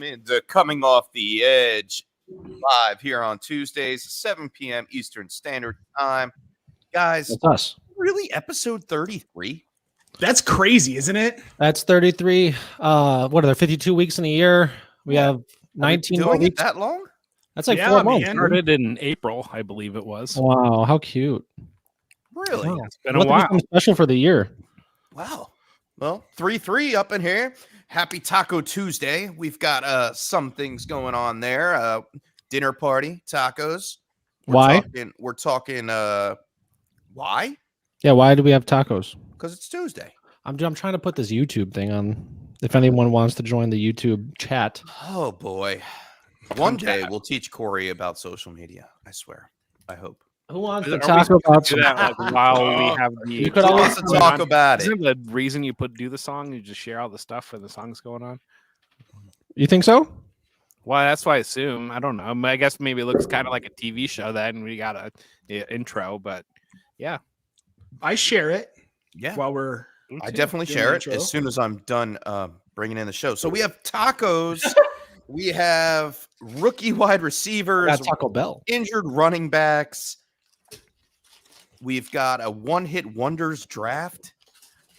welcome into Coming Off the Edge live here on Tuesdays, 7 p.m. Eastern Standard Time. Guys, that's us. Really, episode 33? That's crazy, isn't it? That's 33. What are there, 52 weeks in a year? We have 19 more doing it weeks. that long? That's like Yeah, 4 months. man. Started in April, I believe it was. Wow, how cute. Really? Wow. It's been a Look at while. something special for the year. Wow. Well, 3-3 up in here. Happy Taco Tuesday. We've got some things going on there. Dinner party, tacos. Why? We're talking why? Yeah, why do we have tacos? Because it's Tuesday. I'm trying to put this YouTube thing on. If anyone wants to join the YouTube chat. Oh boy. One day we'll teach Corey about social media. I swear. I hope. Who wants to Are we talk supposed about to do that like, while we have the? You could Who always wants to talk about it? Isn't the reason you do the song? You just share all the stuff when the song's going on. You think so? Well, that's what I assume. I don't know. I guess maybe it looks kind of like a TV show then. We got a intro, but yeah, I share it Yeah. while we're. I definitely Doing share the it intro. as soon as I'm done bringing in the show. So we have tacos. We have rookie wide receivers, Got Taco Bell. injured running backs. We've got a one-hit wonders draft,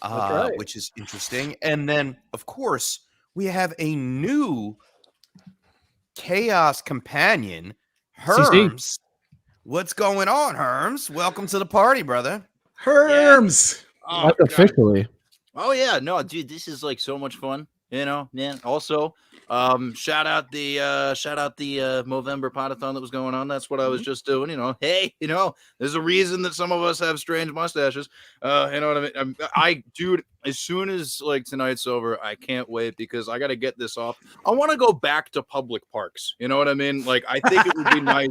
right. which is interesting. And then, of course, we have a new chaos companion, Herms. What's going on, Herms? Welcome to the party, brother. Herms. Oh, Like God. officially. Oh yeah, no, dude, this is like so much fun. You know, man. Also, shout out the Movember Podathon that was going on. That's what I was just doing. You know, hey, you know, there's a reason that some of us have strange mustaches. You know what I mean? Dude, as soon as like tonight's over, I can't wait because I got to get this off. I want to go back to public parks. You know what I mean? Like, I think it would be nice.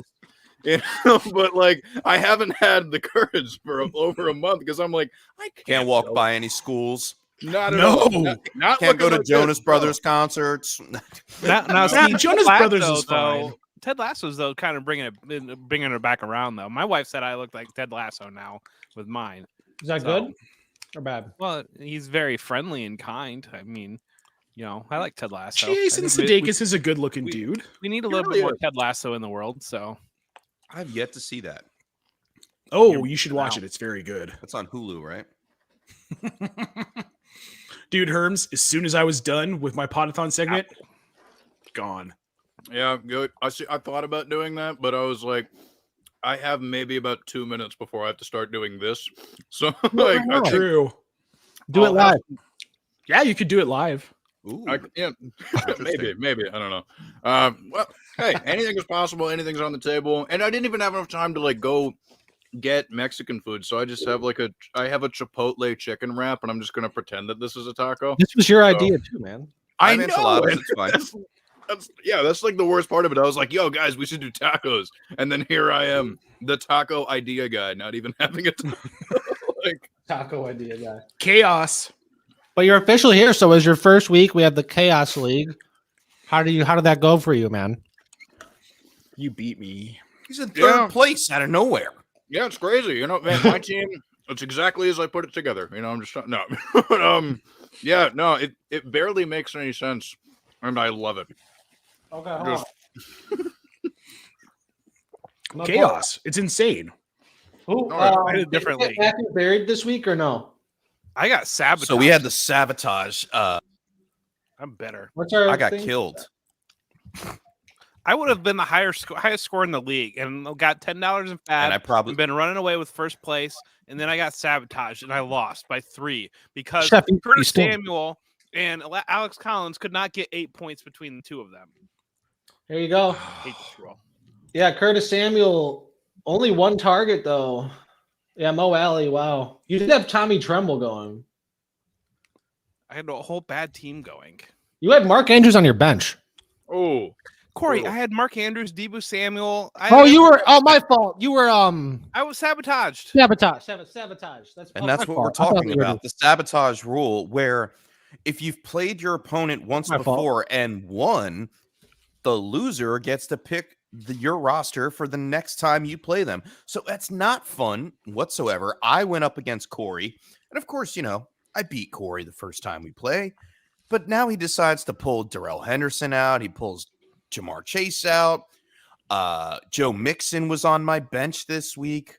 You know, but like I haven't had the courage for over a month because I'm like I Can't walk by any schools. Not at No. all. Not Can't go looking to like Jonas this. Brothers concerts. now Yeah, see, Jonas Ted Brothers Lasso, is fine. though. Ted Lasso's though kind of bringing it back around though. My wife said I look like Ted Lasso now with mine. Is that So- good or bad? Well, he's very friendly and kind. I mean, you know, I like Ted Lasso. Jason I think Sudeikis is a good-looking we- dude. we need a He little really bit more is. Ted Lasso in the world. So I've yet to see that. Oh, you should watch it. It's very good. That's on Hulu, right? Dude, Herms, as soon as I was done with my Podathon segment, gone. Yeah, good. I thought about doing that, but I was like, I have maybe about 2 minutes before I have to start doing this. So like, I think, True. Do it I'll live. have- Yeah, you could do it live. Ooh. yeah, maybe I don't know. Well, hey, anything is possible. Anything's on the table, and I didn't even have enough time to like go get Mexican food, so I just have I have a Chipotle chicken wrap, and I'm just gonna pretend that this is a taco. This was your So- idea too, man. I have know. enchiladas, and it's fine. that's like the worst part of it. I was like, "Yo, guys, we should do tacos," and then here I am, the taco idea guy, not even having a taco. Like, Taco idea guy. Chaos. But you're officially here, so as your first week, we have the Chaos League. How did that go for you, man? You beat me. He's in third Yeah. place out of nowhere. yeah, it's crazy. You know, man, my team. It's exactly as I put it together. You know, I'm just no, but yeah, no, it barely makes any sense, and I love it. Okay, Just- Chaos. It's insane. Who, No, I played a different did league. you get Matthew buried this week or no? I got sabotaged. So we had the sabotage. I'm better. What's our I got thing? killed. I would have been the highest score in the league and got $10 in And fab. I probably I've been running away with first place, and then I got sabotaged and I lost by 3 because Chef, you Curtis stink. Samuel and Alex Collins could not get 8 points between the two of them. There you go. Hate this rule. Yeah, Curtis Samuel, only one target though. Yeah, Mo Alley. Wow, you did have Tommy Tremble going. I had a whole bad team going. You had Mark Andrews on your bench. Oh, Corey, Cool. I had Mark Andrews, Debo Samuel. My fault. You were I was sabotaged. sabotage. That's And that's my what we're fault. I thought talking you were about. The sabotage rule, where if you've played your opponent once My fault. before and won, the loser gets to pick your roster for the next time you play them. So that's not fun whatsoever. I went up against Corey. And of course, you know, I beat Corey the first time we play. But now he decides to pull Darrell Henderson out. He pulls Jamar Chase out. Joe Mixon was on my bench this week.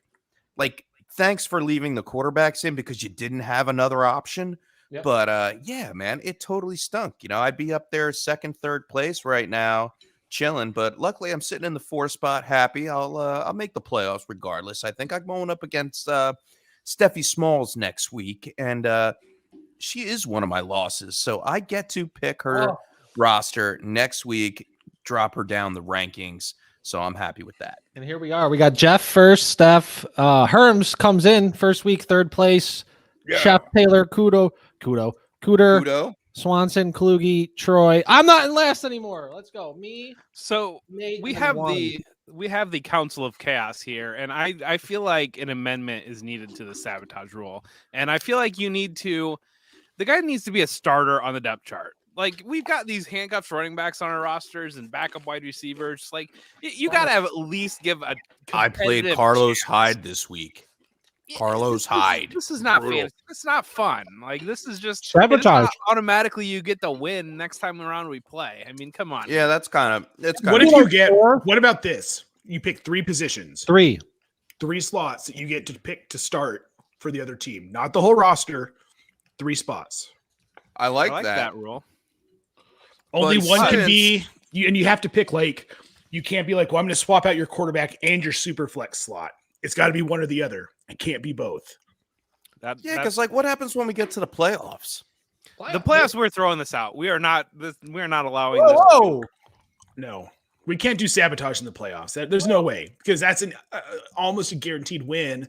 Like, thanks for leaving the quarterbacks in because you didn't have another option. Yep. But yeah, man, it totally stunk. You know, I'd be up there second, third place right now, chilling. But luckily, I'm sitting in the 4 spot, happy. I'll make the playoffs regardless. I think I'm going up against Steffi Smalls next week, and she is one of my losses, so I get to pick her roster next week, drop her down the rankings. So I'm happy with that. And here we are. We got Jeff first, Steph. Herms comes in first week, third place. Yeah. Chef Taylor, Cooter, Kudo. Swanson, Kluge, Troy. I'm not in last anymore. Let's go. Me. So Nate, we and have Juan. we have the Council of Chaos here, and I feel like an amendment is needed to the sabotage rule, and I feel like the guy needs to be a starter on the depth chart. Like, we've got these handcuffs running backs on our rosters and backup wide receivers. Like, you got to have at least give a. I played competitive Carlos chance. Hyde this week. Carlos Hyde. This is not Brutal. fantasy. It's not fun. Like, this is just Sabotage. it's not automatically, you get the win next time around we play. I mean, come on. Yeah, that's kind of. What if you get? What about this? You pick 3 positions, 3. 3 slots that you get to pick to start for the other team, not the whole roster. 3 spots. I I like, like that rule. Only But one can since- be, and you have to pick, like, you can't be like, well, I'm going to swap out your quarterback and your super flex slot. It's got to be one or the other. It can't be both. Yeah, That's- because like, what happens when we get to the playoffs? the playoffs, we're throwing this out. We are not allowing Whoa. this. No, we can't do sabotage in the playoffs. There's no way, because that's an almost a guaranteed win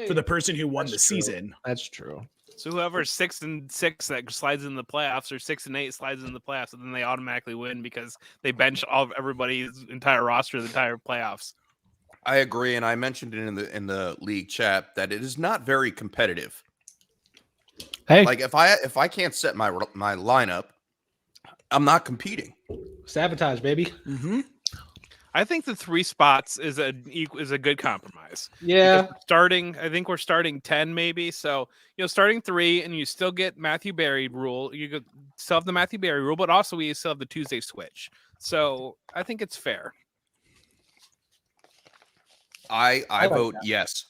for the person who won the That's true. season. That's true. So whoever's 6-6 that slides in the playoffs, or 6-8 slides in the playoffs, and then they automatically win because they bench everybody's entire roster, the entire playoffs. I agree, and I mentioned it in the league chat that it is not very competitive. Hey, Like, if I can't set my lineup, I'm not competing. sabotage, baby. Mm-hmm. I think the 3 spots is a good compromise. Yeah. Because I think we're starting 10 maybe. So, starting 3, and you still get Matthew Berry rule. You still have the Matthew Berry rule, but also we still have the Tuesday switch. So I think it's fair. I like vote that. yes.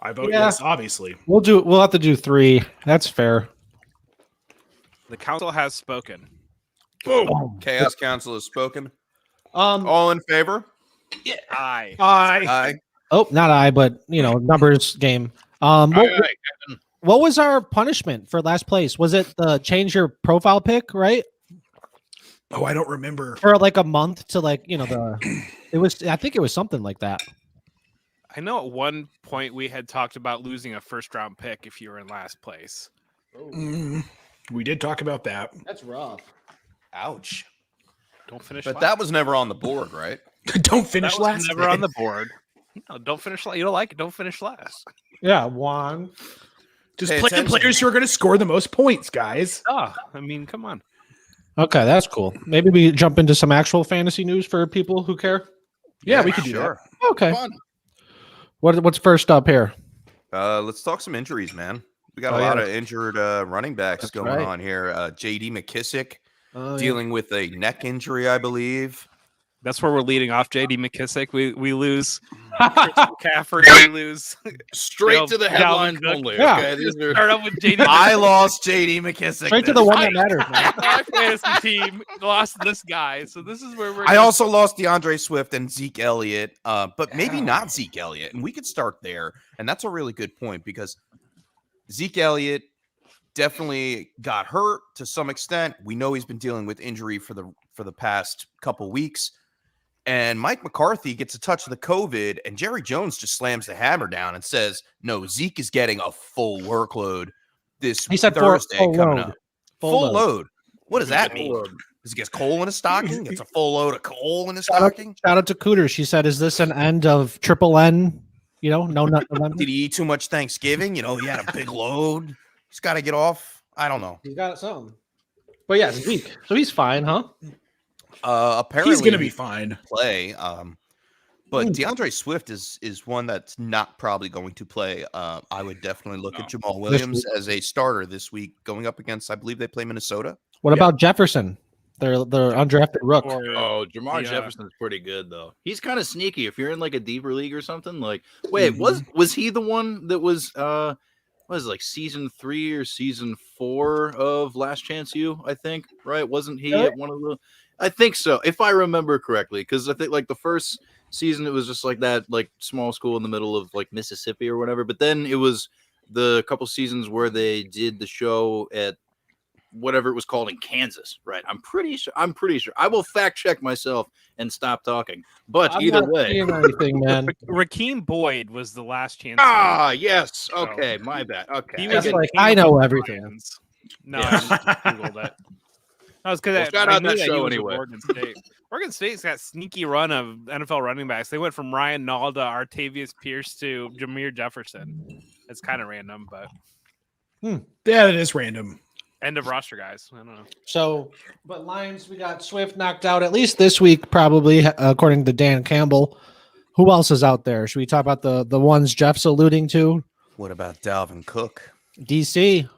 I vote Yeah. yes, obviously. We'll have to do 3. That's fair. The council has spoken. Boom. Chaos Council has spoken. Um All in favor? Aye. Aye. not I, but numbers game. What was our punishment for last place? Was it the change your profile pic, right? Oh, I don't remember. For like a month to I think it was something like that. I know at one point we had talked about losing a first-round pick if you were in last place. We did talk about that. That's rough. Ouch. Don't finish. But last. that was never on the board, right? Don't finish That was last. never on the board. No, don't finish. You don't like it. Don't finish last. Yeah, Juan. Just Pay play the attention. players who are going to score the most points, guys. I mean, come on. Okay, that's cool. Maybe we jump into some actual fantasy news for people who care. Yeah, we could do sure. Okay. Fun. What's first up here? Let's talk some injuries, man. We got Oh, a lot yeah. of injured running backs That's going right. on here. JD McKissick Oh, dealing with a neck injury, I believe. That's where we're leading off. JD McKissick. We lose Chris McCaffrey. We lose. Straight to the Dalvin headlines Cook. only. Yeah. Okay, these are Start up with JD. I lost JD McKissick. Straight to this the one week. that matters, man. My fantasy team lost this guy, so this is where we're. I also lost DeAndre Swift and Zeke Elliott, but maybe Yeah. not Zeke Elliott. And we could start there. And that's a really good point because Zeke Elliott definitely got hurt to some extent. We know he's been dealing with injury for the past couple weeks. And Mike McCarthy gets a touch of the COVID, and Jerry Jones just slams the hammer down and says, no, Zeke is getting a full workload this He said Thursday full coming load. up. Full Full load. load. What does that mean? Does he get coal in his stocking? Gets a full load of coal in his stocking? Shout out to Cooter. She said, "Is this an end of triple N? No nut November." Did he eat too much Thanksgiving? He had a big load. He's got to get off. I don't know. He's got something. But yeah, Zeke. So he's fine, huh? Apparently He's going to be fine. play. But DeAndre Swift is one that's not probably going to play. I would definitely look at Jamal Williams as a starter this week, going up against, I believe they play Minnesota. What about Jefferson? They're undrafted rook. Oh, Jamar Jefferson's pretty good though. He's kind of sneaky. If you're in like a deeper league or something, like wait, was he the one that was what is it, like season 3 or season 4 of Last Chance U? I think, right? Wasn't he at one of the? I think so, if I remember correctly, because I think like the first season it was just like that, like small school in the middle of like Mississippi or whatever. But then it was the couple seasons where they did the show at whatever it was called in Kansas, right? I'm pretty sure. I will fact check myself and stop talking. But I'm either not way, seeing anything, man. Rakeem Boyd was the Last Chance. Ah, yes. Okay, my bad. Okay, He That's was like, I know everything. Lions. No, I just Googled it. No, it's because shout out that show anyway. Oregon State. Oregon State's got sneaky run of NFL running backs. They went from Ryan Nall to Artavius Pierce to Jameer Jefferson. It's kind of random, but Yeah, it is random. end of roster guys. I don't know. So, but Lions, we got Swift knocked out at least this week, probably according to Dan Campbell. Who else is out there? Should we talk about the ones Jeff's alluding to? What about Dalvin Cook? DC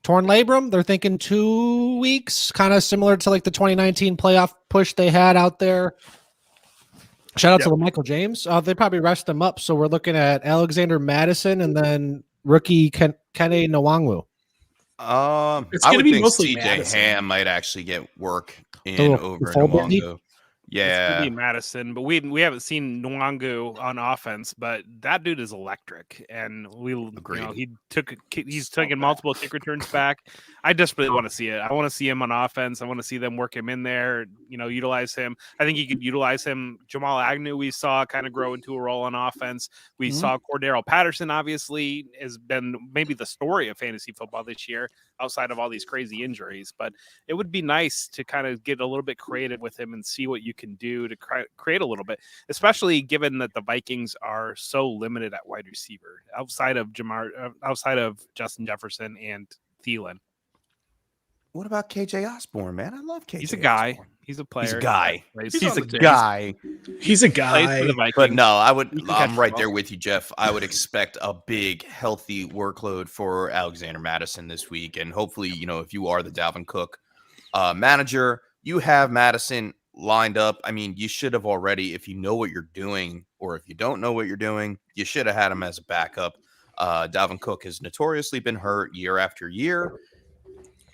torn labrum. They're thinking 2 weeks, kind of similar to like the 2019 playoff push they had out there. Shout out to the Michael James. They probably rest him up. So we're looking at Alexander Madison and then rookie Kene Nwangwu. It's I gonna would be think mostly CJ Madison. Ham might actually get work in over full Bendy? Nwangwu. It's gonna Yeah, be Madison, but we haven't seen Nwangu on offense, but that dude is electric, and Agreed. he's taken multiple kick returns back. I desperately want to see it. I want to see him on offense. I want to see them work him in there. Utilize him. I think you could utilize him. Jamal Agnew we saw kind of grow into a role on offense. We saw Cordero Patterson obviously has been maybe the story of fantasy football this year, outside of all these crazy injuries. But it would be nice to kind of get a little bit creative with him and see what you can do to create a little bit, especially given that the Vikings are so limited at wide receiver outside of Justin Jefferson and Thielen. What about KJ Osborne, man? I love KJ. He's a guy. Osborne. He's a player. He's a guy. He's a guy. He's a Plays for the guy. Vikings. But no, He can catch I'm the right ball. there with you, Jeff. I would expect a big, healthy workload for Alexander Madison this week. And hopefully, if you are the Dalvin Cook manager, you have Madison lined up. I mean, you should have already, if you know what you're doing, or if you don't know what you're doing, you should have had him as a backup. Dalvin Cook has notoriously been hurt year after year.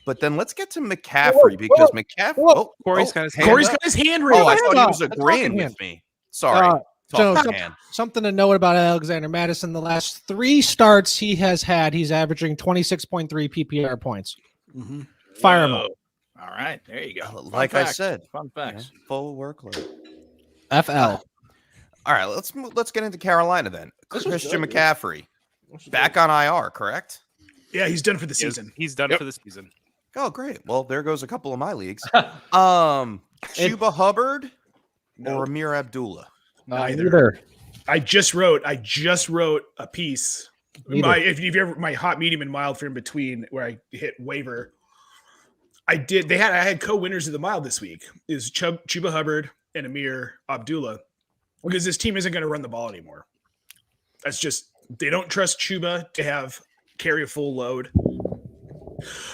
But then let's get to McCaffrey because McCaffrey. Corey's got his hand Corey's up. got his hand raised. Oh, I thought he was That's agreeing talking with hand. me. Sorry. So Talking hand. something to note about Alexander Madison: the last 3 starts he has had, he's averaging 26.3 PPR points. Fire him up. All right, there you go. Like I said, fun facts. full workload. FL. All right, let's get into Carolina then. This was Christian good, McCaffrey back on IR, correct? Yeah, he's done for the season. He's done for the season. Oh, great. Well, there goes a couple of my leagues. Chuba Hubbard or Amir Abdullah? Neither. I just wrote a piece. Neither. If you ever my hot, medium, and mild for in between where I hit waiver. I had co-winners of the mild this week is Chuba Hubbard and Amir Abdullah because this team isn't going to run the ball anymore. That's just they don't trust Chuba to carry a full load.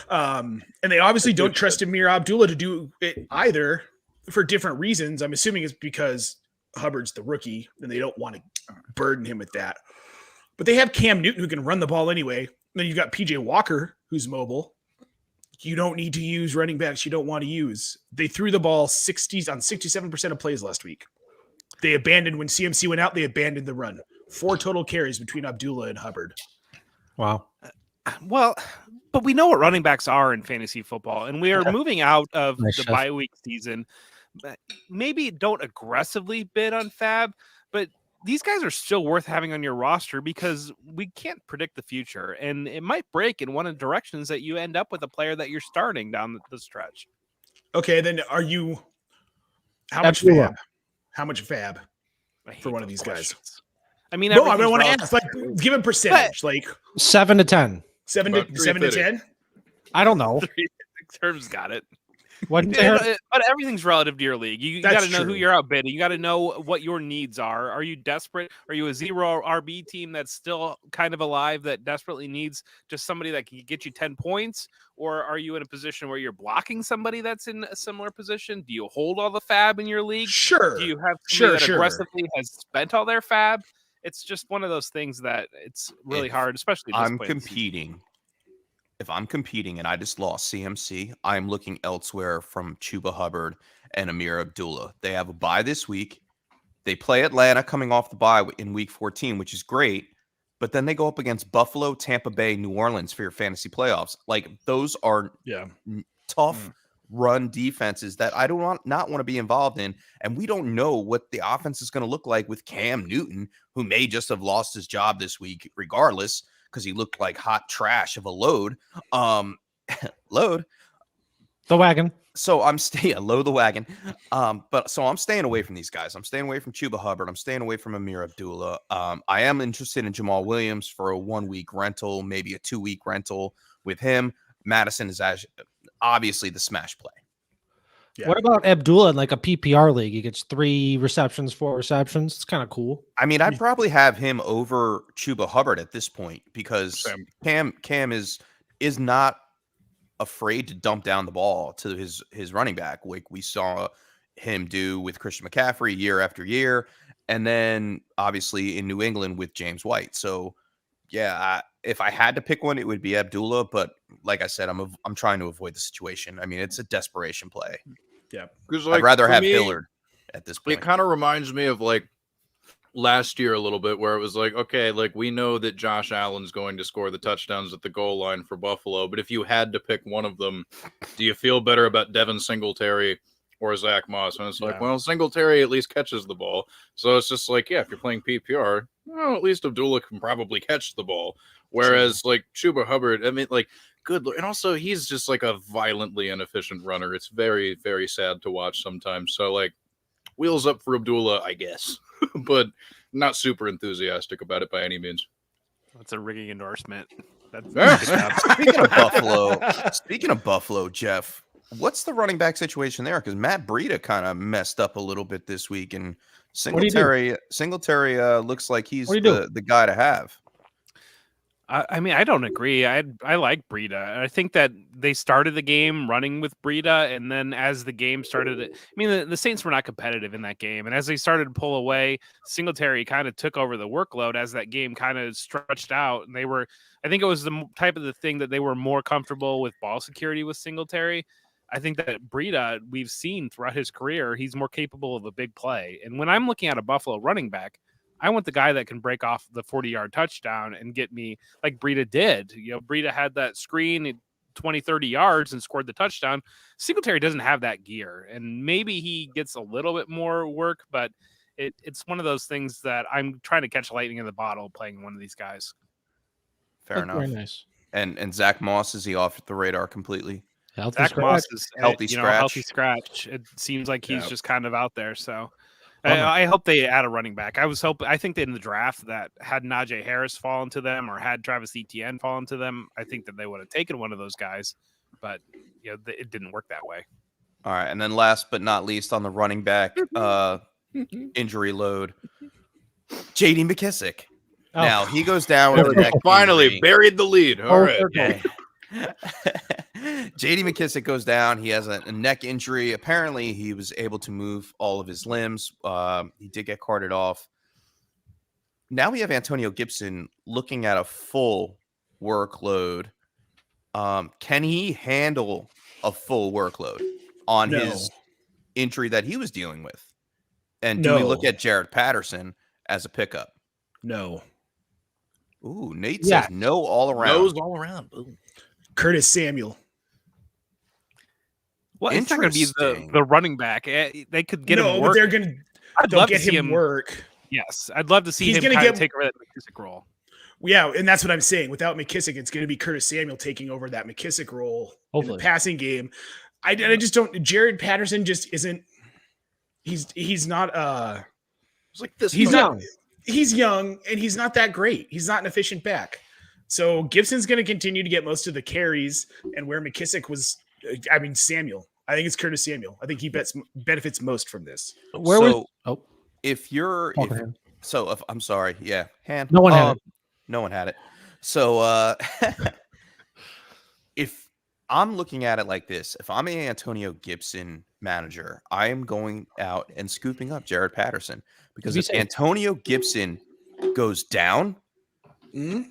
And they obviously don't trust Amir Abdullah to do it either for different reasons. I'm assuming it's because Hubbard's the rookie and they don't want to burden him with that. But they have Cam Newton who can run the ball anyway. And then you've got PJ Walker who's mobile. You don't need to use running backs you don't want to use. They threw the ball 67% of plays last week. They abandoned when CMC went out. They abandoned the run. 4 total carries between Abdullah and Hubbard. Wow. Well, but we know what running backs are in fantasy football, and we are moving out of Nice the shot. bye week season. Maybe don't aggressively bid on Fab, but these guys are still worth having on your roster because we can't predict the future, and it might break in one of the directions that you end up with a player that you're starting down the stretch. Okay, then how much Abdullah. Fab? How much Fab? I hate For one of those these guys. questions. I mean, No, I everything's want to relative. ask. Like, give a percentage. Like 7 to 10. 7 to About 7 to 350. 10. I don't know. Terms got it. What did you say? But everything's relative to your league. You got That's to know who true. you're outbidding. You got to know what your needs are. Are you desperate? Are you a 0 RB team that's still kind of alive that desperately needs just somebody that can get you 10 points? Or are you in a position where you're blocking somebody that's in a similar position? Do you hold all the fab in your league? Sure. Do you have somebody Sure. that aggressively has spent all their fab? It's just one of those things that it's really If hard, especially at this I'm point in the season. competing, if I'm competing and I just lost CMC, I'm looking elsewhere from Chuba Hubbard and Amir Abdullah. They have a bye this week. They play Atlanta coming off the bye in week 14, which is great. But then they go up against Buffalo, Tampa Bay, New Orleans for your fantasy playoffs. Like, those are Yeah. tough run defenses that I do not want to be involved in. And we don't know what the offense is going to look like with Cam Newton, who may just have lost his job this week regardless, because he looked like hot trash of a load. Load. The wagon. So I'm staying low the wagon. But so I'm staying away from these guys. I'm staying away from Chuba Hubbard. I'm staying away from Amir Abdullah. I am interested in Jamal Williams for a 1-week rental, maybe a 2-week rental with him. Madison is obviously the smash play. Yeah. What about Abdullah in like a PPR league? He gets 3 receptions, 4 receptions. It's kind of cool. I mean, I'd probably have him over Chuba Hubbard at this point because Same. Cam is not afraid to dump down the ball to his running back, like we saw him do with Christian McCaffrey year after year, and then obviously in New England with James White. So yeah, if I had to pick one, it would be Abdullah. But like I said, I'm trying to avoid the situation. I mean, it's a desperation play. Yeah, because I'd rather have Hillard at this point. It kind of reminds me of like last year a little bit, where it was like, okay, like we know that Josh Allen's going to score the touchdowns at the goal line for Buffalo, but if you had to pick one of them, do you feel better about Devin Singletary or Zach Moss? And it's like, well, Singletary at least catches the ball. So it's just like, yeah, if you're playing PPR, well, at least Abdullah can probably catch the ball. Whereas like Chuba Hubbard, I mean, like, good. And also he's just like a violently inefficient runner. It's very, very sad to watch sometimes. So like, wheels up for Abdullah, I guess, but not super enthusiastic about it by any means. That's a rigging endorsement. That's Speaking of Buffalo, Jeff, what's the running back situation there? Because Matt Breida kind of messed up a little bit this week, and Singletary looks like he's the guy to have. I mean, I don't agree. I like Breida. I think that they started the game running with Breida, and then as the game started, I mean, the Saints were not competitive in that game, and as they started to pull away, Singletary kind of took over the workload as that game kind of stretched out, and I think it was the type of the thing that they were more comfortable with ball security with Singletary. I think that Breida, we've seen throughout his career, he's more capable of a big play. And when I'm looking at a Buffalo running back, I want the guy that can break off the 40-yard touchdown and get me like Breida did. You know, Breida had that screen 20, 30 yards and scored the touchdown. Singletary doesn't have that gear, and maybe he gets a little bit more work, but it's one of those things that I'm trying to catch lightning in the bottle playing one of these guys. Fair enough. Very nice. And Zach Moss, is he off the radar completely? Zach Moss is healthy scratch. It seems like he's just kind of out there. So I hope they add a running back. I think that in the draft that had Najee Harris fallen to them or had Travis Etienne fallen to them, I think that they would have taken one of those guys, but you know, it didn't work that way. All right. And then last but not least on the running back injury load, JD McKissick. Oh. Now he goes down with a neck Finally injury. buried the lead. All right. Okay. JD McKissick goes down. He has a neck injury. Apparently, he was able to move all of his limbs. He did get carted off. Now we have Antonio Gibson looking at a full workload. Can he handle a full workload on his injury that he was dealing with? And do we look at Jared Patterson as a pickup? No. Ooh, Nate says no all around. No's all around. Boom. Curtis Samuel. Well, it's not going to be the running back. They could get him work. But they'll get him work. Yes, I'd love to see him take over that McKissick role. Yeah, and that's what I'm saying. Without McKissick, it's going to be Curtis Samuel taking over that McKissick role in the passing game. I just don't. Jared Patterson just isn't. He's not. It's like this. He's not. He's young and he's not that great. He's not an efficient back. So Gibson's going to continue to get most of the carries, and where McKissick was, Samuel. I think it's Curtis Samuel. I think he benefits most from this. Where was? So Oh, if you're, talk if to him. so, if I'm sorry, yeah, hand. No one had it. No one had it. So if I'm looking at it like this, if I'm an Antonio Gibson manager, I am going out and scooping up Jared Patterson, because Be if safe. Antonio Gibson goes down, Mhm.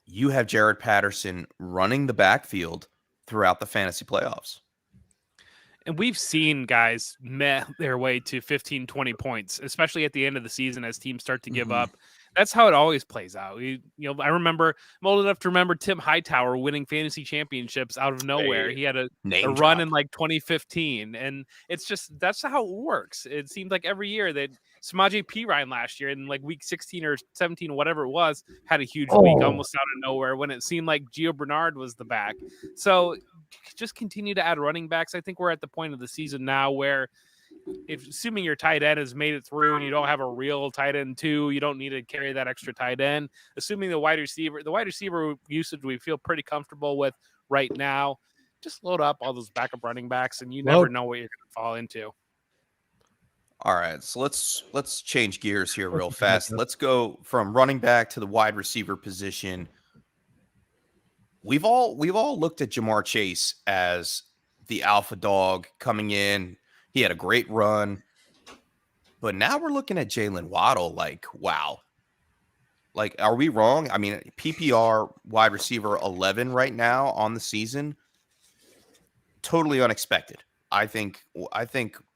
you have Jared Patterson running the backfield throughout the fantasy playoffs. And we've seen guys meh their way to 15, 20 points, especially at the end of the season as teams start to give up. That's how it always plays out. I remember, I'm old enough to remember Tim Hightower winning fantasy championships out of nowhere. Hey, He had a name run drop. in like 2015. And it's just, that's how it works. It seemed like every year that Samaje Perine last year in like week 16 or 17, whatever it was, had a huge week almost out of nowhere when it seemed like Gio Bernard was the back. So just continue to add running backs. I think we're at the point of the season now where, if assuming your tight end has made it through and you don't have a real tight end too, you don't need to carry that extra tight end. Assuming the wide receiver usage we feel pretty comfortable with right now, just load up all those backup running backs, and you never know what you're going to fall into. All right, so let's change gears here real fast. Let's go from running back to the wide receiver position. We've all looked at Jamar Chase as the alpha dog coming in. He had a great run, but now we're looking at Jalen Waddle like, wow. Like, are we wrong? I mean, PPR wide receiver 11 right now on the season, totally unexpected. I think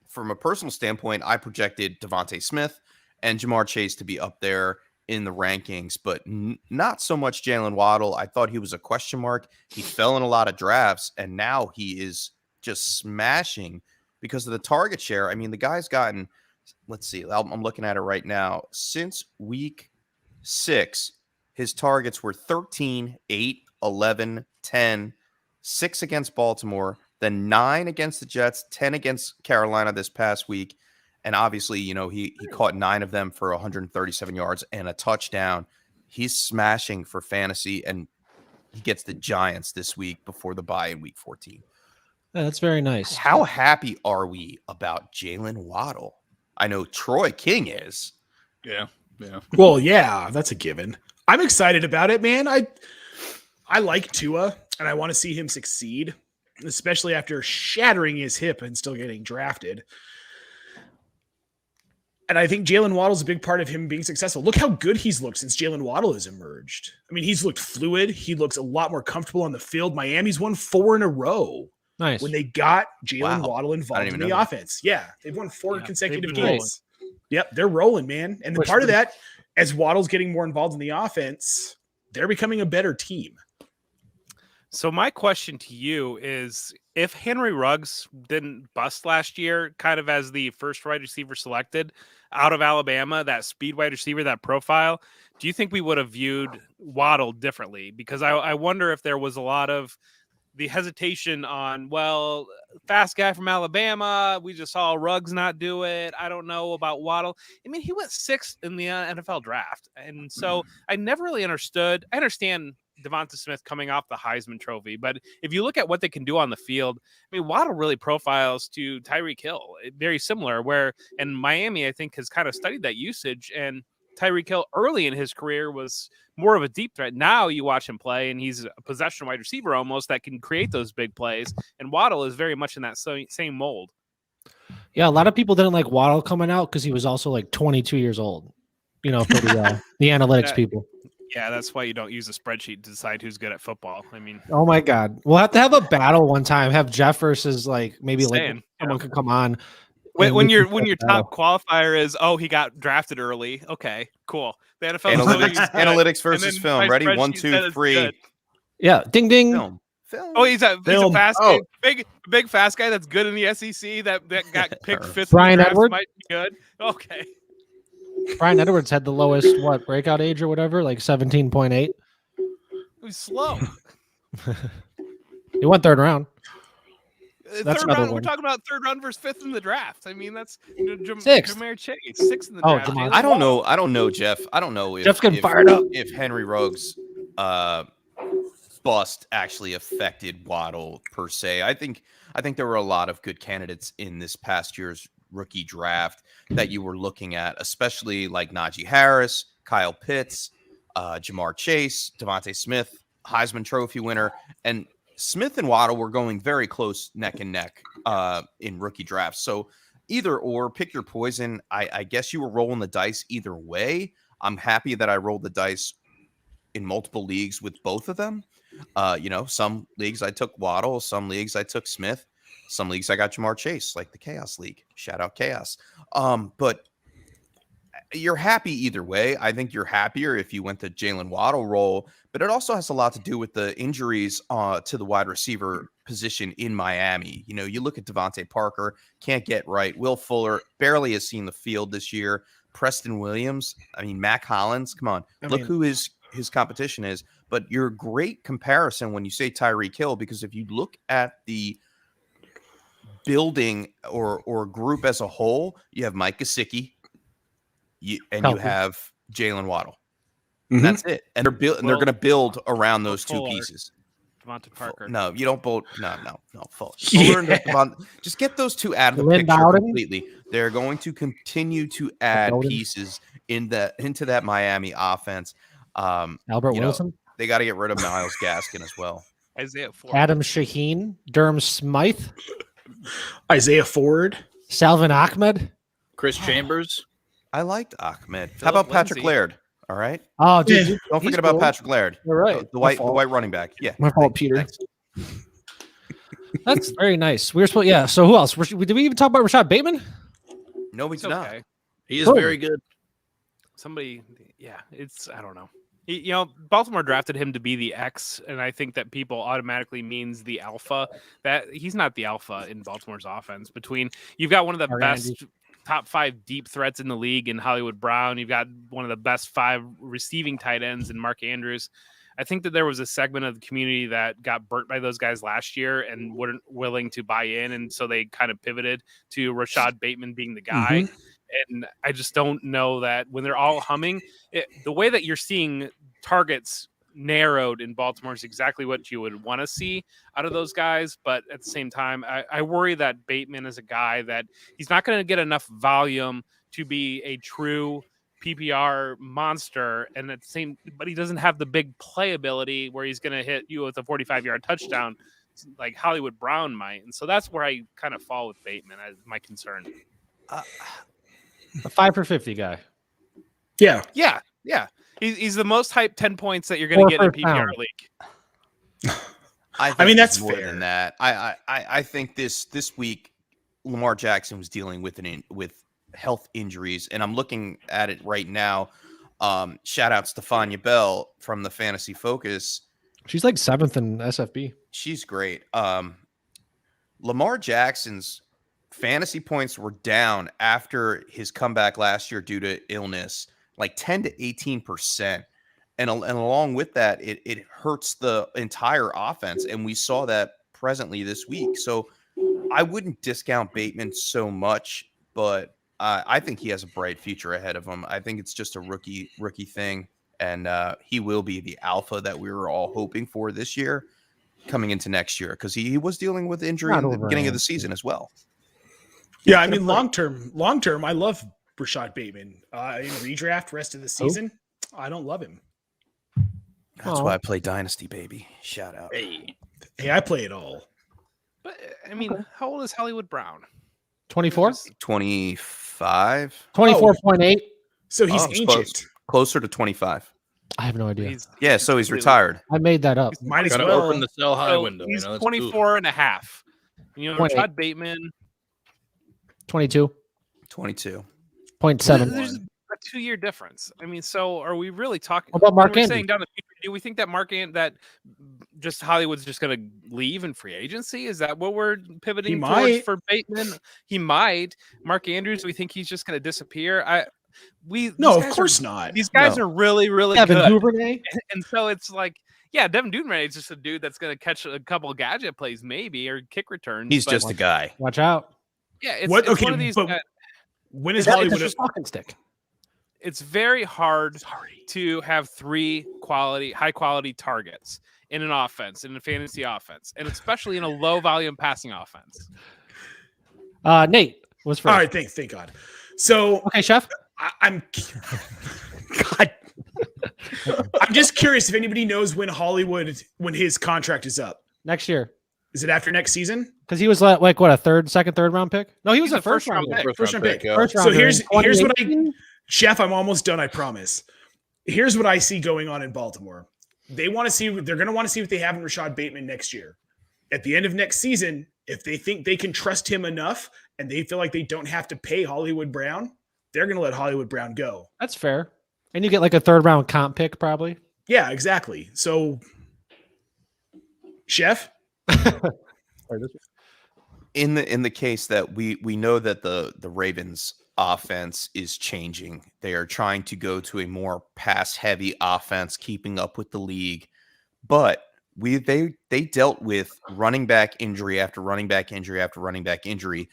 from a personal standpoint, I projected Devontae Smith and Jamar Chase to be up there in the rankings, but not so much Jalen Waddle. I thought he was a question mark. He fell in a lot of drafts, and now he is just smashing because of the target share. I mean, the guy's gotten, let's see, I'm looking at it right now. Since week 6, his targets were 13, 8, 11, 10, 6 against Baltimore, then 9 against the Jets, 10 against Carolina this past week. And obviously, he caught 9 of them for 137 yards and a touchdown. He's smashing for fantasy, and he gets the Giants this week before the bye in week 14. Yeah, that's very nice. How happy are we about Jalen Waddle? I know Troy King is. Yeah. Well, yeah, that's a given. I'm excited about it, man. I like Tua, and I want to see him succeed, especially after shattering his hip and still getting drafted. And I think Jalen Waddle's a big part of him being successful. Look how good he's looked since Jalen Waddle has emerged. I mean, he's looked fluid. He looks a lot more comfortable on the field. Miami's won 4 in a row. Nice. When they got Jalen Waddle involved in the offense. Yeah, they've won 4 consecutive games. Yep, they're rolling, man. And the part of that, as Waddle's getting more involved in the offense, they're becoming a better team. So my question to you is, if Henry Ruggs didn't bust last year, kind of as the first wide receiver selected out of Alabama, that speed wide receiver, that profile, do you think we would have viewed Waddle differently? Because I wonder if there was a lot of the hesitation on, well, fast guy from Alabama, we just saw Ruggs not do it. I don't know about Waddle. I mean, he went 6th in the NFL draft. And so I never really understood. I understand Devonta Smith coming off the Heisman Trophy, but if you look at what they can do on the field, I mean, Waddle really profiles to Tyreek Hill, very similar, where, and Miami, I think, has kind of studied that usage, and Tyreek Hill early in his career was more of a deep threat. Now you watch him play, and he's a possession wide receiver almost that can create those big plays. And Waddle is very much in that same mold. Yeah, a lot of people didn't like Waddle coming out because he was also like 22 years old. For the analytics people. Yeah, that's why you don't use a spreadsheet to decide who's good at football. I mean, oh my God, we'll have to have a battle one time. Have Jeff versus maybe someone could come on. When your top qualifier is, he got drafted early. Okay, cool. The NFL analytics versus film. Ready? 1, 2, 3. Yeah, ding ding. Film. Oh, he's a fast guy, big fast guy that's good in the SEC. That got picked 5th. Brian Edwards might be good. Okay. Brian Edwards had the lowest breakout age or whatever, like 17.8. He was slow. He went 3rd round. Third round. We're talking about 3rd round versus 5th in the draft. I mean, that's 6th. Jamar Chase, 6th in the draft. I don't know, Jeff. I don't know if Jeff's getting fired up. If Henry Ruggs bust actually affected Waddle per se. I think I think there were a lot of good candidates in this past year's rookie draft that you were looking at, especially like Najee Harris, Kyle Pitts, Jamar Chase, Devontae Smith, Heisman Trophy winner, and Smith and Waddle were going very close neck and neck in rookie drafts. So either or, pick your poison. I guess you were rolling the dice either way. I'm happy that I rolled the dice in multiple leagues with both of them. Some leagues I took Waddle, some leagues I took Smith, some leagues I got Jamar Chase, like the Chaos League. Shout out Chaos. But you're happy either way. I think you're happier if you went the Jalen Waddle role, but it also has a lot to do with the injuries to the wide receiver position in Miami. You look at Devontae Parker, can't get right. Will Fuller barely has seen the field this year. Preston Williams, Mac Hollins, come on. Look who his competition is. But you're a great comparison when you say Tyreek Hill, because if you look at the building or group as a whole, you have Mike Gesicki, you have Jalen Waddle. Mm-hmm. That's it. And they're going to build around those two pieces. Devontae Parker. No, you don't build. No. Fuller. Yeah. Just get those two out of the Lynn picture Bowden? completely. They're going to continue to add Bowden? pieces into that Miami offense. Albert Wilson, They got to get rid of Myles Gaskin as well. Isaiah Ford. Adam Shaheen, Durham Smythe, Isaiah Ford. Salvin Ahmed. Chris Chambers. I liked Ahmed. How Phillip about Patrick Lindsay. Laird? All right. Oh, dude, Yeah. Don't he's forget about cool. Patrick Laird. You're right. The white running back. Yeah. My fault, Peter. Thanks. That's very nice. We were supposed, yeah. So who else? Did we even talk about Rashad Bateman? No, we It's did not. okay. He is Cool. very good. Somebody, yeah, I don't know. Baltimore drafted him to be the X, and I think that people automatically means the alpha. That he's not the alpha in Baltimore's offense. You've got one of the Sorry, best Andy. top 5 deep threats in the league in Hollywood Brown. You've got one of the best 5 receiving tight ends in Mark Andrews. I think that there was a segment of the community that got burnt by those guys last year and weren't willing to buy in, and so they kind of pivoted to Rashad Bateman being the guy. And I just don't know that when they're all humming, the way that you're seeing targets narrowed in Baltimore is exactly what you would want to see out of those guys. But at the same time, I worry that Bateman is a guy that he's not going to get enough volume to be a true PPR monster. And but he doesn't have the big playability where he's going to hit you with a 45-yard touchdown like Hollywood Brown might. And so that's where I kind of fall with Bateman as my concern. A 5 for 50 guy. Yeah. Yeah. He's the most hyped 10 points that you're going to get in a first down. PPR league. I mean, that's more fair. than that. I think this week Lamar Jackson was dealing with with health injuries, and I'm looking at it right now. Shout out Stefania Bell from the Fantasy Focus. She's like 7th in SFB. She's great. Lamar Jackson's fantasy points were down after his comeback last year due to illness, like 10 to 18%. And along with that, it hurts the entire offense. And we saw that presently this week. So I wouldn't discount Bateman so much, but I think he has a bright future ahead of him. I think it's just a rookie thing. And he will be the alpha that we were all hoping for this year coming into next year, because he was dealing with injury in the beginning of the season as well. Yeah, I mean, long term, I love Rashad Bateman. In redraft rest of the season, I don't love him. That's why I play Dynasty, baby. Shout out. Hey, I play it all. But I mean, how old is Hollywood Brown? 24? 25. 24.8. So he's Oh, it's ancient. Closer to 25. I have no idea. Yeah, so he's retired. I made that up. Might as gotta well. open the sell high So window. he's That's 24 and a half. 28. Rashad Bateman. 22.71. 22. There's a 2-year difference. I mean, so are we really talking? What about Mark when we're Andrews? saying down the future, do we think that that just Hollywood's just going to leave in free agency? Is that what we're pivoting towards might. for Bateman? He might. Mark Andrews, we think he's just going to disappear. No, of course not. These guys No. are really, really Evan good. Duvernay. And so it's like, yeah, Devin Duvernay is just a dude that's going to catch a couple gadget plays, maybe, or kick returns. He's but just a guy. Watch out. yeah. It's What- it's okay, one of these. but when is It's Hollywood? just talking stick. it's very hard to have 3 high quality targets in an offense, in a fantasy offense, and especially in a low volume passing offense. Nate was first. All right, thank God. So Okay, Chef. I'm God. I'm just curious if anybody knows when his contract is up. Next year. Is it after next season? Because he was like what, a second, third round pick? No, he was He's a first round pick. First round pick. yeah. First So rounder here's in what 2018? Chef, I'm almost done, I promise. Here's what I see going on in Baltimore. They're going to want to see what they have in Rashad Bateman next year. At the end of next season, if they think they can trust him enough and they feel like they don't have to pay Hollywood Brown, they're going to let Hollywood Brown go. That's fair. And you get like a third round comp pick probably. Yeah, exactly. So, Chef? In the case that we know that the Ravens offense is changing. They are trying to go to a more pass heavy offense, keeping up with the league. But they dealt with running back injury after running back injury after running back injury.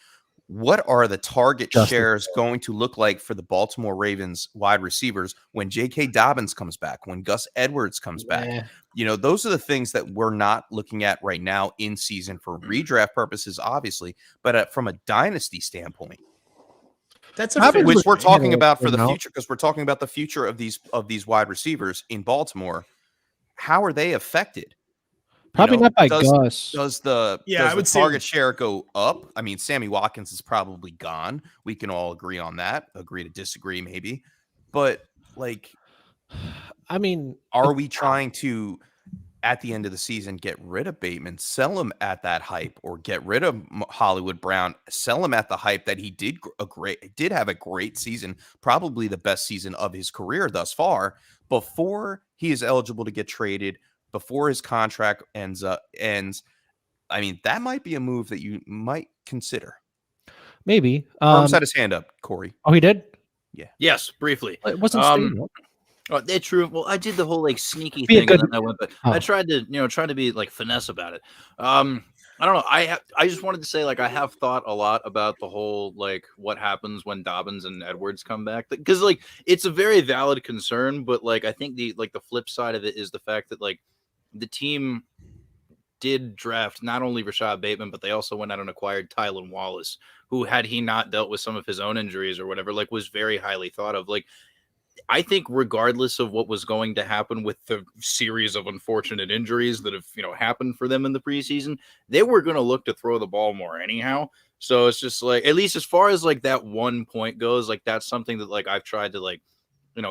What are the target shares going to look like for the Baltimore Ravens wide receivers when J.K. Dobbins comes back, when Gus Edwards comes back? You know, those are the things that we're not looking at right now in season for redraft purposes, obviously, but from a dynasty standpoint, That's which we're talking about for the future, because we're talking about the future of these wide receivers in Baltimore. How are they affected? Probably not by Gus. Does the target share go up? I mean, Sammy Watkins is probably gone. We can all agree on that. Agree to disagree, maybe. But like, I mean, are we trying to, at the end of the season, get rid of Bateman, sell him at that hype, or get rid of Hollywood Brown, sell him at the hype that he did have a great season, probably the best season of his career thus far, before he is eligible to get traded, before his contract ends? I mean, that might be a move that you might consider. Maybe. Herm's had his hand up, Corey. Oh, he did? Yeah. Yes, briefly. It wasn't stated. Oh, that's true. Well, I did the whole like sneaky thing, and then I went, but I tried to be like finesse about it. I don't know. I just wanted to say, like, I have thought a lot about the whole like what happens when Dobbins and Edwards come back, because like it's a very valid concern, but like I think the flip side of it is the fact that like the team did draft not only Rashad Bateman, but they also went out and acquired Tylan Wallace, who, had he not dealt with some of his own injuries or whatever, like was very highly thought of. Like, I think regardless of what was going to happen with the series of unfortunate injuries that have, happened for them in the preseason, they were going to look to throw the ball more anyhow. So it's just like, at least as far as like that 1 point goes, like that's something that like I've tried to like,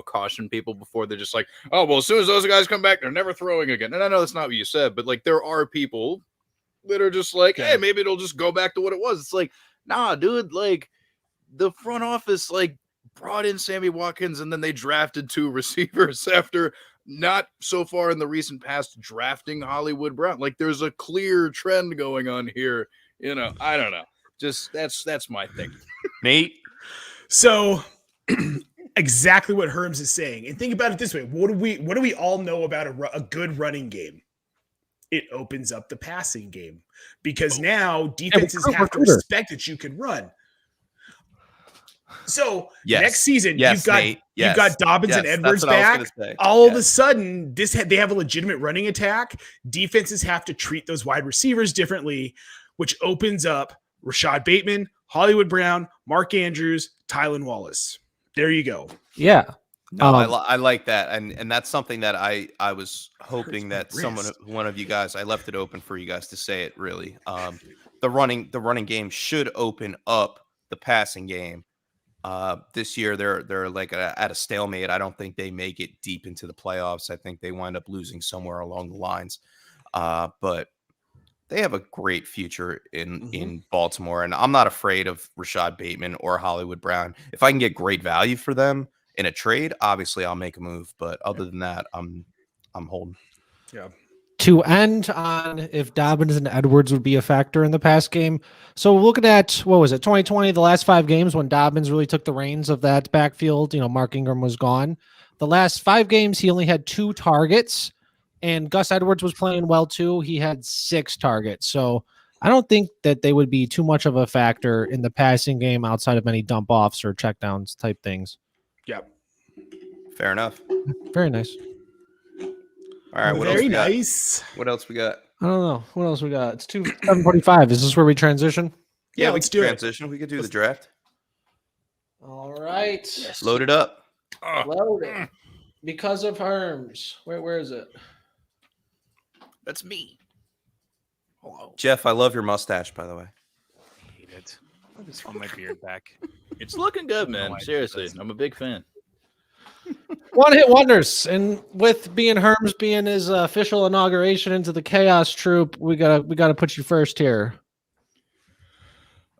caution people before. They're just like, oh, well, as soon as those guys come back, they're never throwing again. And I know that's not what you said, but like there are people that are just like, hey, maybe it'll just go back to what it was. It's like, nah, dude, like the front office, like, brought in Sammy Watkins, and then they drafted 2 receivers after not so far in the recent past drafting Hollywood Brown. Like there's a clear trend going on here. I don't know. Just that's my thing. Nate. So exactly what Herms is saying. And think about it this way. What do we all know about a good running game? It opens up the passing game, because now defenses have to respect that you can run. So next season, you've got Dobbins and Edwards back. All of a sudden, they have a legitimate running attack. Defenses have to treat those wide receivers differently, which opens up Rashad Bateman, Hollywood Brown, Mark Andrews, Tylan Wallace. There you go. Yeah. No, I like that, and that's something that I was hoping that one of you guys, I left it open for you guys to say it. Really, the running game should open up the passing game. This year they're like at a stalemate. I don't think they make it deep into the playoffs. I think they wind up losing somewhere along the lines. But they have a great future in Baltimore, and I'm not afraid of Rashad Bateman or Hollywood Brown. If I can get great value for them in a trade, obviously I'll make a move. But other than that, I'm holding. Yeah. To end on if Dobbins and Edwards would be a factor in the pass game. So looking at, what was it, 2020, the last 5 games when Dobbins really took the reins of that backfield, Mark Ingram was gone. The last 5 games, he only had 2 targets, and Gus Edwards was playing well too. He had 6 targets. So I don't think that they would be too much of a factor in the passing game outside of any dump offs or checkdowns type things. Yeah. Fair enough. Very nice. All right, what else Very we got? nice. What else we got? I don't know. What else we got? It's 7:45. Is this where we transition? Yeah, we let's can do it. transition. We could do the draft. All right. Load it up. Load it. Because of Herms. Where is it? That's me. Hello. Jeff, I love your mustache, by the way. I hate it. I just want my beard back. It's looking good, know man. why I did Seriously, this. I'm a big fan. One hit wonders, and with being Herms being his official inauguration into the Chaos Troop, we gotta put you first here.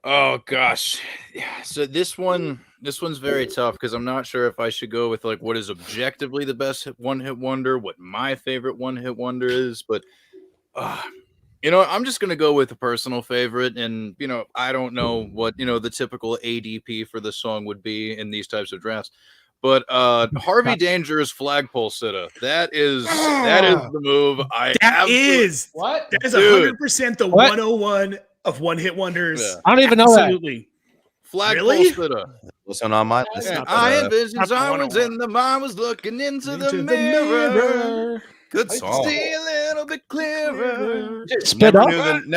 Oh gosh. Yeah, so this one's very tough because I'm not sure if I should go with like what is objectively the best one-hit wonder, what my favorite one-hit wonder is, but I'm just gonna go with a personal favorite, and I don't know what the typical ADP for the song would be in these types of drafts. But Harvey Danger's Flagpole Sitta. That is the move. That is What? 100% the What? 101 of one hit wonders. Yeah. I don't even know that. Absolutely. Flagpole Really? Sitta. Listen on my list. Yeah, not I the- envisioned not the someone's 101. in the mind was looking into the the mirror. Good I song. see a little bit clearer. Spit Never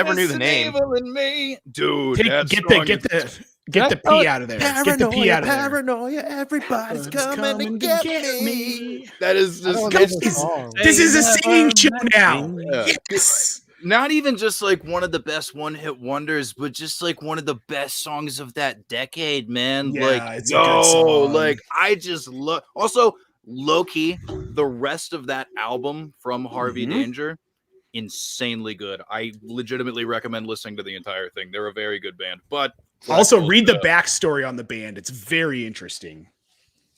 up. knew the name. Evil in me. Dude, Get that the P out of there. Get the P out of there. Paranoia, everybody's Coming to get me. that is I don't just know it's this song. This is a singing show now. Yeah. Yes. not even just like one of the best one-hit wonders, but just like one of the best songs of that decade, man. Yeah, like, it's a good song. like I just love. Also, low key, the rest of that album from Harvey Danger, insanely good. I legitimately recommend listening to the entire thing. They're a very good band. But Also, read the backstory on the band. It's very interesting.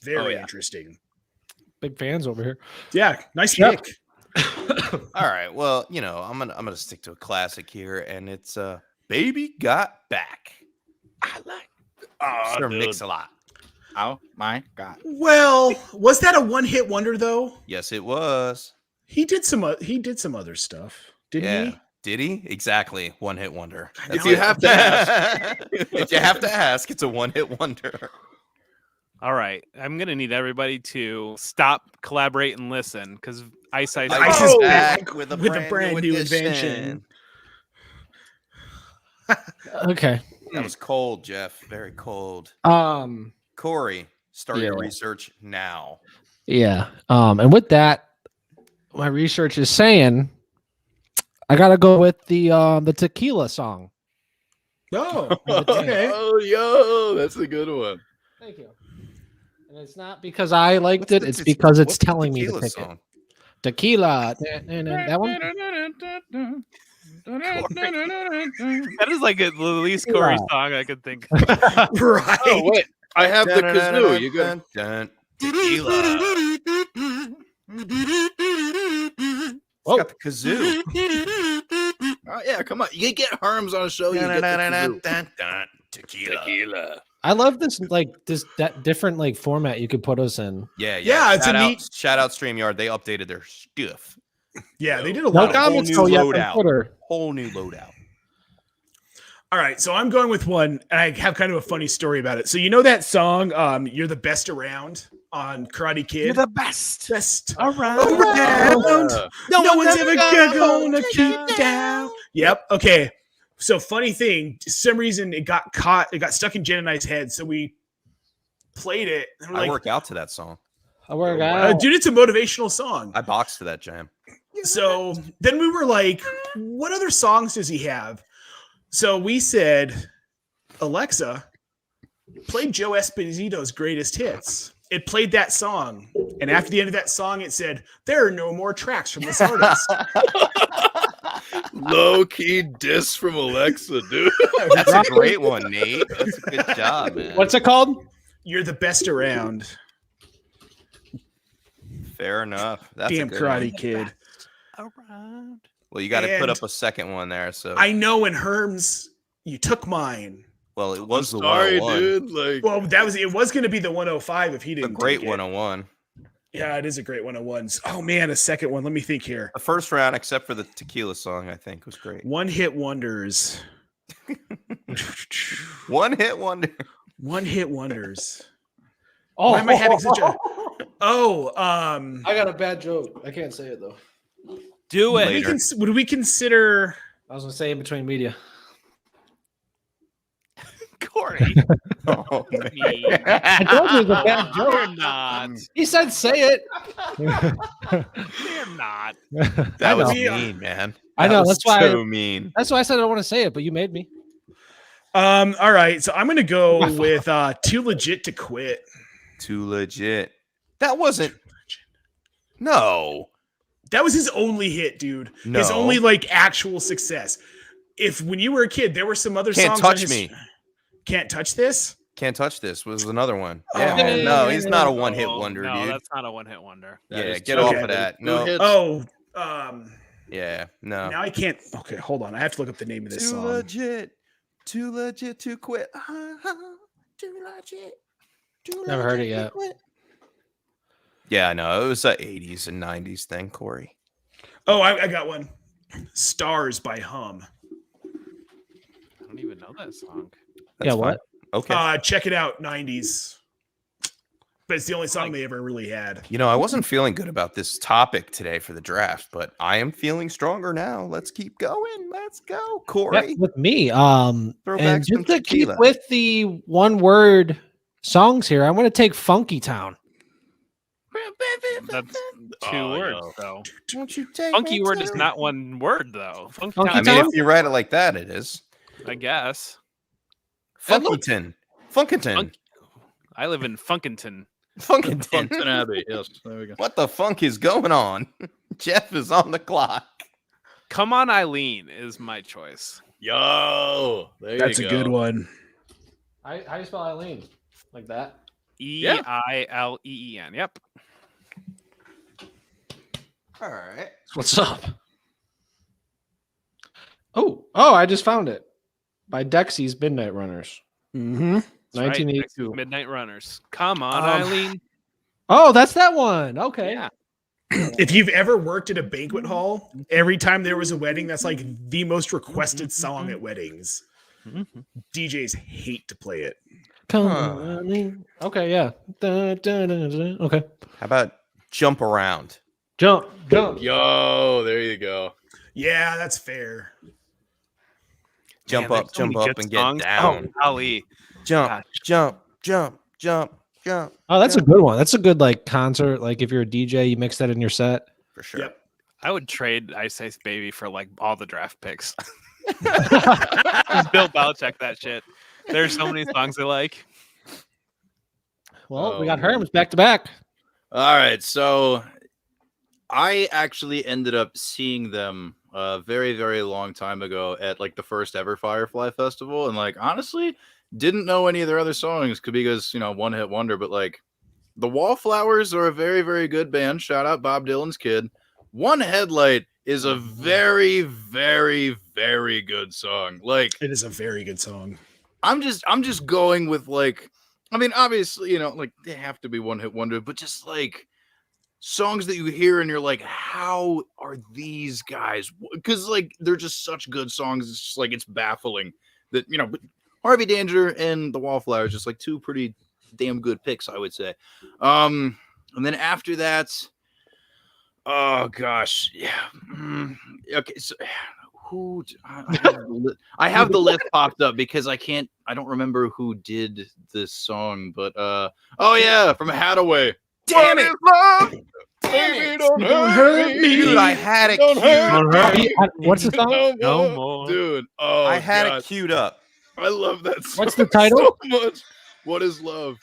Very Oh, yeah. interesting. Big fans over here. Yeah, nice Yep. pick. All right. Well, I'm gonna stick to a classic here, and it's "Baby Got Back." I like. Sir Mix-a-Lot. Oh my god! Well, was that a one-hit wonder though? Yes, it was. He did some other stuff, didn't he? Did he? Exactly. One hit wonder. If you have to ask. If you have to ask, it's a one hit wonder. All right, I'm gonna need everybody to stop, collaborate, and listen because Ice Ice is is back back with a with a brand new invention. Okay. That was cold, Jeff. Very cold. Corey, start your Yeah. research now. Yeah. And with that, my research is saying I gotta go with the tequila song. Oh, okay. Oh, yo, that's a good one. Thank you. And it's not because I liked What's it, the it's te- because it's what's the telling me to tequila pick song? it. Tequila. That one? That is like the least Corey song I could think. Right. Oh wait, I have the kazoo. You got Tequila. Whoa. Got the kazoo. Oh yeah, come on. You get Herms on a show. You get the kazoo. Tequila. I love this that different like format you could put us in. Yeah. Yeah, it's a neat- Shout out StreamYard. They updated their stuff. Yeah, they did a No lot of comments new though yet loadout. on Twitter. Whole new loadout. All right, so I'm going with one, and I have kind of a funny story about it. So you know that song, "You're the Best Around" on Karate Kid? You're the best best around. around. Uh, No one's ever gonna keep down. Yep. Okay. So funny thing, for some reason it got caught. It got stuck in Jen and I's head. So we played it. And we're I like, work out to that song. I work out. dude, it's a motivational song. I box to that jam. So then we were like, what other songs does he have? So we said, Alexa, play Joe Esposito's greatest hits. It played that song. And after the end of that song, it said, there are no more tracks from this artist. Low key diss from Alexa, dude. That's a great one, Nate. That's a good job, man. What's it called? You're the best around. Fair enough. That's a Damn good Karate one. Kid. Around. Well, you got to put And up a second one there. So, I know in Herms, you took mine. well, it was the Sorry, 101. dude. Like, Well, it was going to be the 105 if he A didn't. great take it. 101. Yeah, it is a great 101. Oh man, a second one. Let me think here. The first round, except for the tequila song, I think was great. One hit wonders. One hit wonder. One hit wonders. Oh, Why am I having such a? Oh, I got a bad joke. I can't say it though. Do would it. Later. would we consider? I was gonna say in between media. Corey. Oh, man. Me. I told you it was a bad joke. You're not. He said, "Say it." You're not. That was know. mean, man. I know, That was that's why so mean. That's why I said I don't want to say it, but you made me. All right, so I'm gonna go with Too Legit to Quit. Too legit. That wasn't. No. That was his only hit, dude. No. His only like actual success. If when you were a kid, there were some other Can't songs Touch on his Me. Can't Touch This. Can't Touch This was another one. Oh, Yeah, man. No, he's not a Oh, one-hit wonder, no, dude. that's not a one-hit wonder. That Yeah, is get two- off okay. of that. Two No. hits. Oh, Yeah, no. now I can't. Okay, hold on. I have to look up the name of this Too song. legit. Too legit to quit. Too legit. Too Never heard it legit to yet. quit. Yeah, I know. It was a 80s and 90s thing, Corey. Oh, I got one. Stars by Hum. I don't even know that song. Yeah, what? fine. Okay. Check it out, 90s. But it's the only song they ever really had. You know, I wasn't feeling good about this topic today for the draft, but I am feeling stronger now. Let's keep going. Let's go, Corey. Yeah, with me. Throw back And some just to keep tequila. with the one-word songs here, I'm going to take Funky Town. That's two Oh, words, no. though. Won't you take Funky me word to- is not one word, though. Funky Funky I Town, mean, Town? if you write it like that, it is. I guess. Funkington. Funkington. Funk- I live in Funkington. Funkington. Funkton Abbey. Yes, there we go. What the funk is going on? Jeff is on the clock. Come on, Eileen is my choice. Yo, there That's you a go. good one. How do you spell Eileen? Like that? Eileen. Yep. All right. What's up? Oh, I just found it. By Dexy's Midnight Runners. Mm-hmm. That's right, 1982. Texas Midnight Runners. Come on, Um, Eileen. Oh, that's that one. Okay. Yeah. If you've ever worked at a banquet hall, every time there was a wedding, that's like the most requested song at weddings. DJs hate to play it. Come Huh. on, Eileen. Okay, yeah. Okay. How about jump around? Jump. Yo, there you go. Yeah, that's fair. Jump Man, up, there's so many jump up, good and get songs. down. Oh, golly. Jump, Gosh. jump, jump, jump, jump. Oh, that's a good one. That's a good like concert. Like if you're a DJ, you mix that in your set. For sure. Yep. I would trade Ice Ice Baby for like all the draft picks. Just Bill Belichick that shit. There's so many songs I like. Well, we Oh, got man. Herms back to back. All right, so I actually ended up seeing them a very, very long time ago at like the first ever Firefly Festival, and like honestly, didn't know any of their other songs because one hit wonder. But like, the Wallflowers are a very, very good band. Shout out Bob Dylan's kid. One Headlight is a very, very, very good song. Like, It is a very good song. I'm just going with like, I mean, obviously, like they have to be one hit wonder, but just like songs that you hear and you're like, how are these guys? Because like they're just such good songs. It's just like it's baffling that but Harvey Danger and the Wallflowers just like two pretty damn good picks, I would say. And then after that, oh gosh, yeah. Okay, so who I have the list popped up because I don't remember who did this song, but oh yeah, from Hadaway. Damn it! Love? Damn Baby, it! don't hurt me. Dude, I had it Don't queued hurt up. me. What's the song? No more. Dude. Oh, I had God. it queued up. I love that song. What's the title? So much. What is love?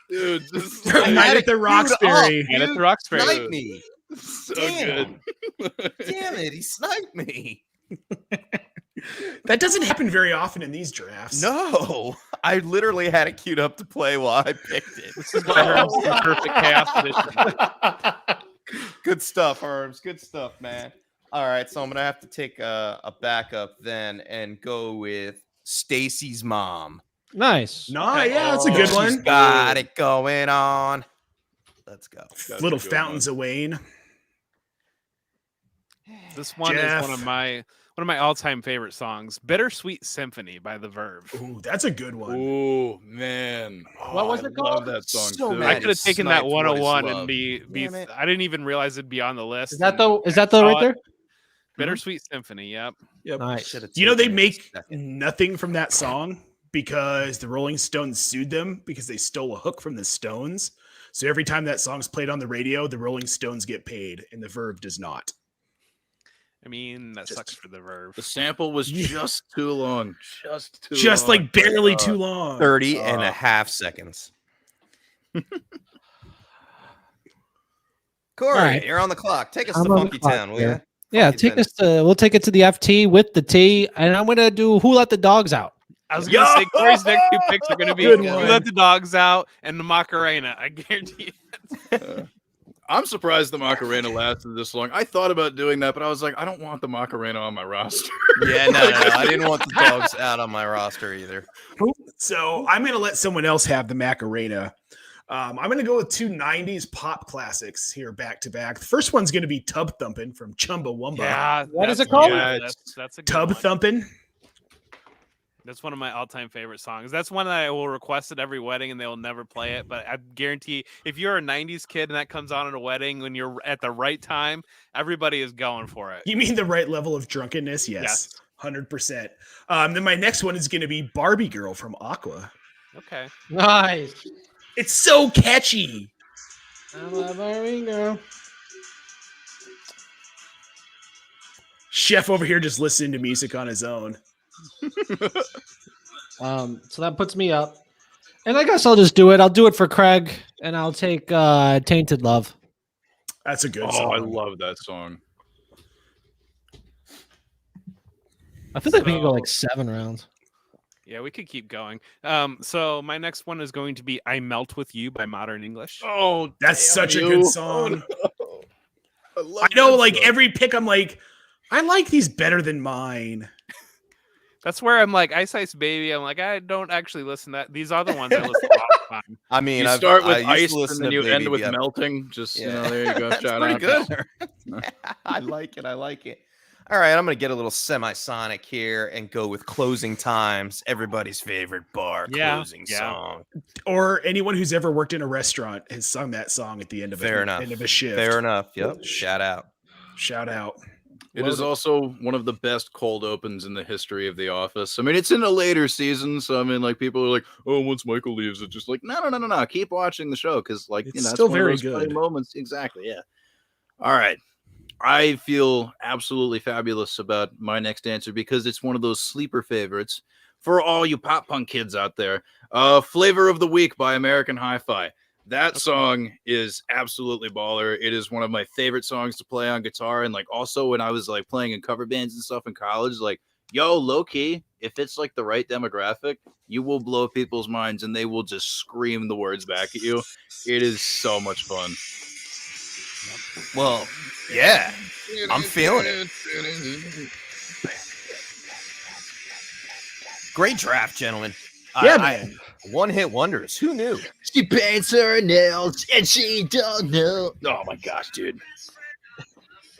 Dude, this is I Night had at it the queued Roxbury. up, And it's dude. Roxbury. Snipe me. so Damn. good. Damn it, he sniped me. That doesn't happen very often in these drafts. No, I literally had it queued up to play while I picked it. This is why Herms is the perfect chaos edition. Good stuff, Herms. Good stuff, man. All right, so I'm gonna have to take a backup then and go with Stacy's mom. Nice. No, yeah, that's a good She's one. got it going on. Let's go. That's Little a good Fountains of Wayne. This one Jeff. is one of my all-time favorite songs, "Bittersweet Symphony" by The Verve. Ooh, that's a good one. Oh man, What was I it love called? that song So too. mad. I Maddie could have taken that sniped What Is 101 and Love. be Damn it. I didn't even realize it'd be on the list. Is that and the I right saw there? it. Bittersweet Symphony, yep. Yep. Nice. Should've You know, they taken it make a second. nothing from that song because the Rolling Stones sued them because they stole a hook from the Stones. So every time that song's played on the radio, the Rolling Stones get paid and the Verve does not. I mean, that Just- sucks for The Verve. The sample was Yeah. just too long. Just Just long. like barely too long. 30 and a half seconds. Corey, All right. you're on the clock. Take us I'm to on the Funky clock Town, will here. you? Yeah, Funky take us to. We'll take it to the FT with the T, and I'm gonna do Who Let the Dogs Out. I was gonna say Corey's next 2 picks are gonna be Good "We one. Let the Dogs Out" and the Macarena. I guarantee it. I'm surprised the Macarena lasted this long. I thought about doing that, but I was like, I don't want the Macarena on my roster. Yeah, no. I didn't want the dogs out on my roster either. So I'm going to let someone else have the Macarena. I'm going to go with 2 90s pop classics here back to back. The first one's going to be Tub Thumpin' from Chumbawamba. Yeah, What is that's it called? one- Yeah, that's a good Tub one. Thumpin'. That's one of my all-time favorite songs. That's one that I will request at every wedding, and they will never play it. But I guarantee, if you're a '90s kid and that comes on at a wedding when you're at the right time, everybody is going for it. You mean the right level of drunkenness? Yes. 100%. Then my next one is going to be Barbie Girl from Aqua. Okay. Nice. It's so catchy. I'm a Barbie girl. Chef over here just listening to music on his own. So that puts me up, and I guess I'll just do it. I'll do it for Craig, and I'll take "Tainted Love." That's a good Oh, song. I love that song. I feel like we can go So- like 7 rounds. Yeah, we could keep going. So my next one is going to be "I Melt with You" by Modern English. Oh, That's damn such a you. good song. Oh, no. love I know, that like song. every pick, I'm like, I like these better than mine. That's where I'm like Ice Ice Baby. I'm like, I don't actually listen to that. These are the ones I listen to all the time. I mean, You I've- start I with used to ice listen and then to you Baby end with Be Up. melting. Just you know, Yeah. there you go. That's Shout pretty out. good. I like it. I like it. All right, I'm gonna get a little semisonic here and go with "Closing Times," everybody's favorite bar closing song. Or anyone who's ever worked in a restaurant has sung that song at the end of Fair a, enough. end of a shift. Fair enough. Yep. Shout out. Shout out. It is also one of the best cold opens in the history of The Office. I mean, it's in a later season, so I mean, like people are like, "Oh, once Michael leaves, it's just like, no. Keep watching the show because, like, It's you know, still it's one of very those funny good. moments." Exactly. Yeah. All right. I feel absolutely fabulous about my next answer because it's one of those sleeper favorites for all you pop punk kids out there. "Flavor of the Week" by American Hi-Fi. That song is absolutely baller. It is one of my favorite songs to play on guitar. And like also when I was like playing in cover bands and stuff in college, like, yo, low key, if it's like the right demographic, you will blow people's minds and they will just scream the words back at you. It is so much fun. Well, yeah, I'm feeling it. Great draft, gentlemen. Yeah, man. One-hit wonders. Who knew? She paints her nails and she don't know. Oh my gosh, dude.